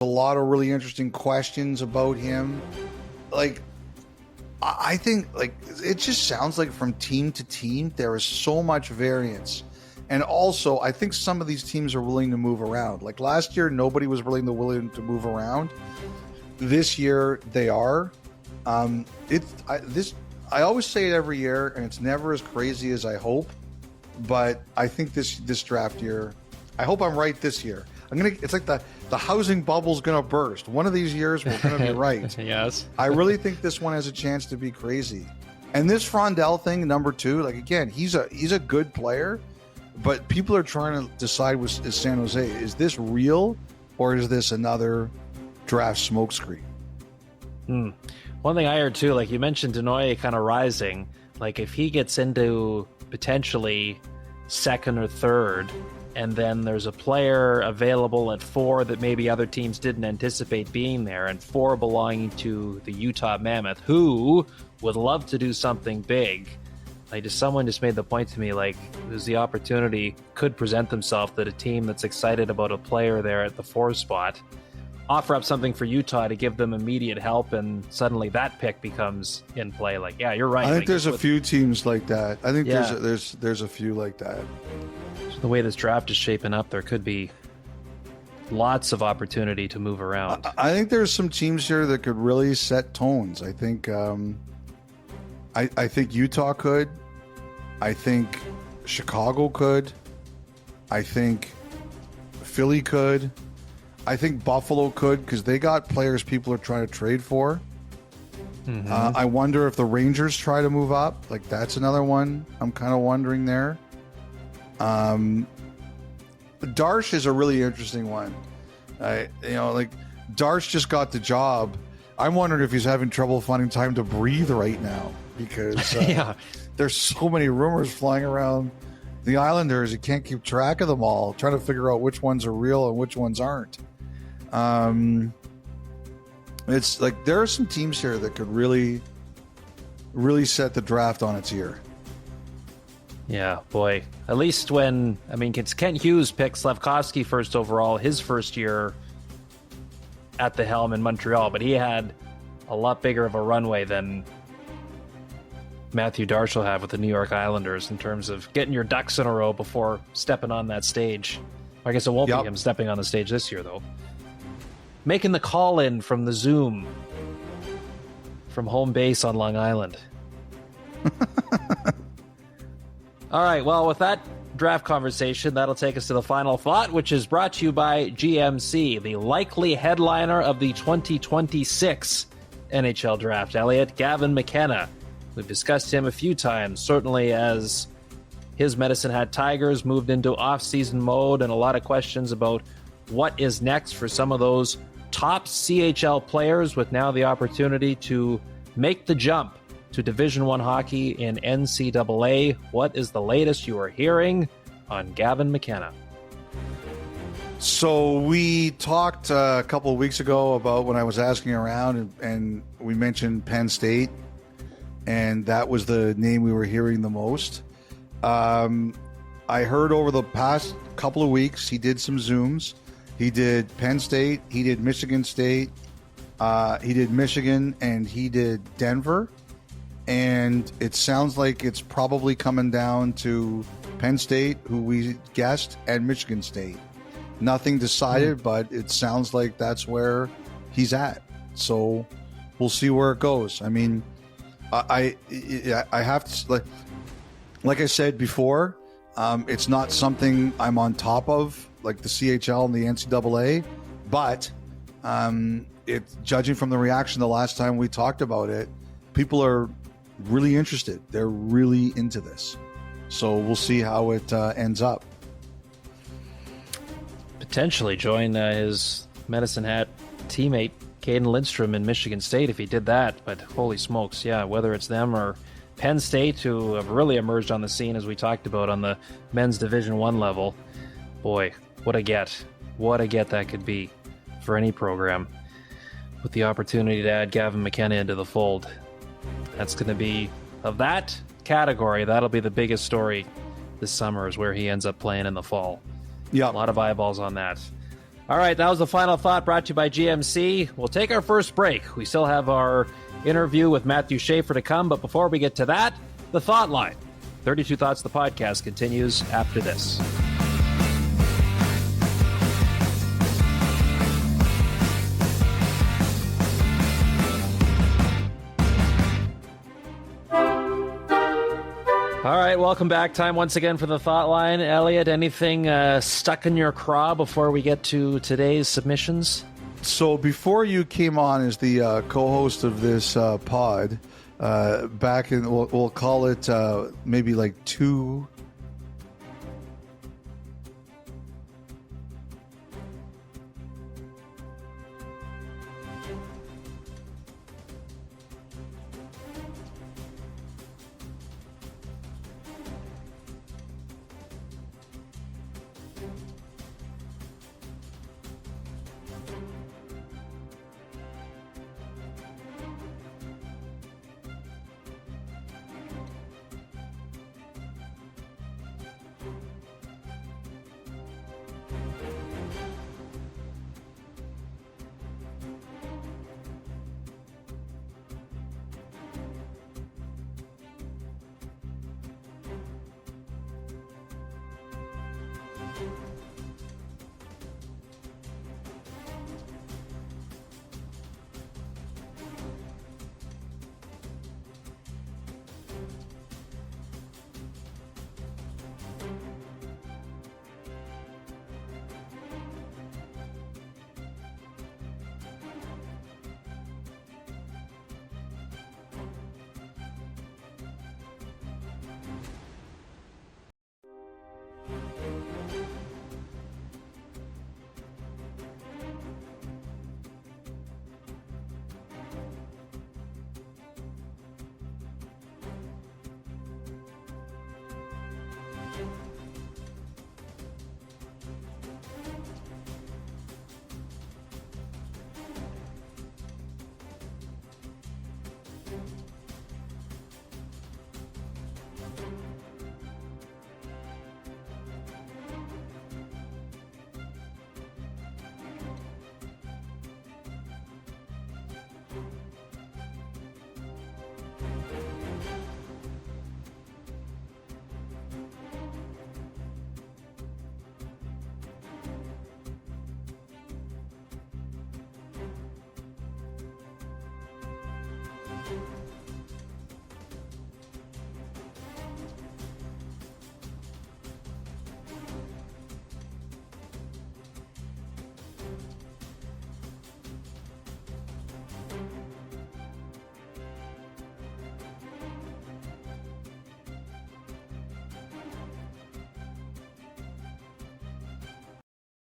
a lot of really interesting questions about him. Like, I think, like, it just sounds like from team to team, there is so much variance. And also, I think some of these teams are willing to move around. Like last year, nobody was willing to move around. This year, they are. I always say it every year, and it's never as crazy as I hope. But I think this draft year, I hope I'm right this year. It's like the housing bubble's gonna burst. One of these years, we're gonna be right. Yes. I really think this one has a chance to be crazy. And this Frondell thing, number 2, like again, he's a good player. But people are trying to decide with San Jose, is this real or is this another draft smokescreen? One thing I heard too, like you mentioned Denoye kind of rising, like if he gets into potentially second or third, and then there's a player available at 4 that maybe other teams didn't anticipate being there, and 4 belonging to the Utah Mammoth, who would love to do something big. Like, someone just made the point to me, like, there's the opportunity could present themselves that a team that's excited about a player there at the 4 spot offer up something for Utah to give them immediate help, and suddenly that pick becomes in play. Like, yeah, you're right. I think there's a few teams like that. I think Yeah. there's a few like that. So the way this draft is shaping up, there could be lots of opportunity to move around. I think there's some teams here that could really set tones. I think I think Utah could. I think Chicago could. I think Philly could. I think Buffalo could, because they got players people are trying to trade for. I wonder if the Rangers try to move up. Like, that's another one I'm kind of wondering there. Darsh is a really interesting one. Like, Darsh just got the job. I'm wondering if he's having trouble finding time to breathe right now, because Yeah. there's so many rumors flying around the Islanders. You can't keep track of them all, trying to figure out which ones are real and which ones aren't. It's like there are some teams here that could really set the draft on its ear. Yeah, boy. At least when, I mean, Kent Hughes picked Slafkovsky first overall his first year at the helm in Montreal, but he had a lot bigger of a runway than Matthew Darsh will have with the New York Islanders in terms of getting your ducks in a row before stepping on that stage. I guess it won't be him stepping on the stage this year, though. Making the call in from the Zoom from home base on Long Island. All right, well, with that draft conversation, that'll take us to the final thought, which is brought to you by GMC, the likely headliner of the 2026 NHL Draft. Elliotte, Gavin McKenna. We've discussed him a few times, certainly as his Medicine Hat Tigers moved into off-season mode, and a lot of questions about what is next for some of those top CHL players with now the opportunity to make the jump to Division I hockey in NCAA. What is the latest you are hearing on Gavin McKenna? So we talked a couple of weeks ago about when I was asking around, and we mentioned Penn State, and that was the name we were hearing the most. I heard over the past couple of weeks he did some Zooms. He did Penn State, he did Michigan State, he did Michigan, and he did Denver. And it sounds like it's probably coming down to Penn State, who we guessed, and Michigan State. Nothing decided, but it sounds like that's where he's at. So we'll see where it goes. I mean, I have to, like I said before, it's not something I'm on top of, like the CHL and the NCAA, but judging from the reaction the last time we talked about it, people are really interested. They're really into this. So we'll see how it ends up. Potentially join his Medicine Hat teammate Caden Lindstrom in Michigan State if he did that, but holy smokes, yeah, whether it's them or Penn State, who have really emerged on the scene as we talked about on the men's Division I level, boy, what a get that could be for any program with the opportunity to add Gavin McKenna into the fold. That's going to be, of that category, that'll be the biggest story this summer, is where he ends up playing in the fall. Yeah, a lot of eyeballs on that. All right, that was the final thought brought to you by GMC. We'll take our first break. We still have our interview with Matthew Schaefer to come, but before we get to that, the Thought Line. 32 Thoughts, the podcast, continues after this. All right, welcome back. Time once again for the Thought Line. Elliotte, anything stuck in your craw before we get to today's submissions? So before you came on as the co-host of this pod, back in, we'll call it maybe like two...